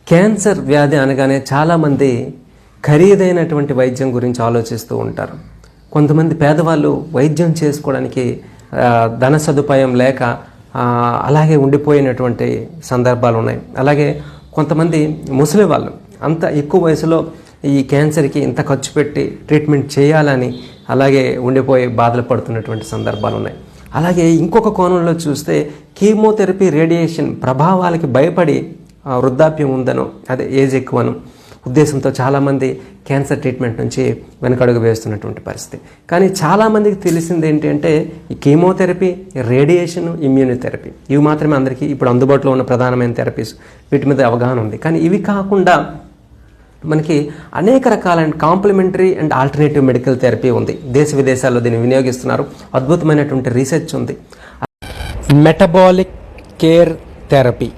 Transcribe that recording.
Cancer వ్యాధి అనగానే చాలామంది ఖరీదైనటువంటి వైద్యం గురించి ఆలోచిస్తూ ఉంటారు. కొంతమంది పేదవాళ్ళు వైద్యం చేసుకోవడానికి ధన సదుపాయం లేక అలాగే ఉండిపోయినటువంటి సందర్భాలు ఉన్నాయి. అలాగే కొంతమంది ముసలి వాళ్ళు అంత ఎక్కువ వయసులో ఈ క్యాన్సర్కి ఇంత ఖర్చు పెట్టి ట్రీట్మెంట్ చేయాలని అలాగే ఉండిపోయి బాధలు పడుతున్నటువంటి సందర్భాలు ఉన్నాయి. అలాగే ఇంకొక కోణంలో చూస్తే కీమోథెరపీ, రేడియేషన్ ప్రభావాలకి భయపడి వృద్ధాప్యం ఉందనో అదే ఏజ్ ఎక్కువను ఉద్దేశంతో చాలామంది క్యాన్సర్ ట్రీట్మెంట్ నుంచి వెనకడుగు వేస్తున్నటువంటి పరిస్థితి. కానీ చాలామందికి తెలిసింది ఏంటంటే ఈ కీమోథెరపీ, రేడియేషన్, ఇమ్యూనోథెరపీ ఇవి మాత్రమే అందరికీ ఇప్పుడు అందుబాటులో ఉన్న ప్రధానమైన థెరపీస్. వీటి మీద అవగాహన ఉంది. కానీ ఇవి కాకుండా మనకి అనేక రకాలైన complementary and alternative medical therapy ఉంది. దేశ విదేశాల్లో దీన్ని వినియోగిస్తున్నారు. అద్భుతమైనటువంటి రీసెర్చ్ ఉంది. Metabolic care therapy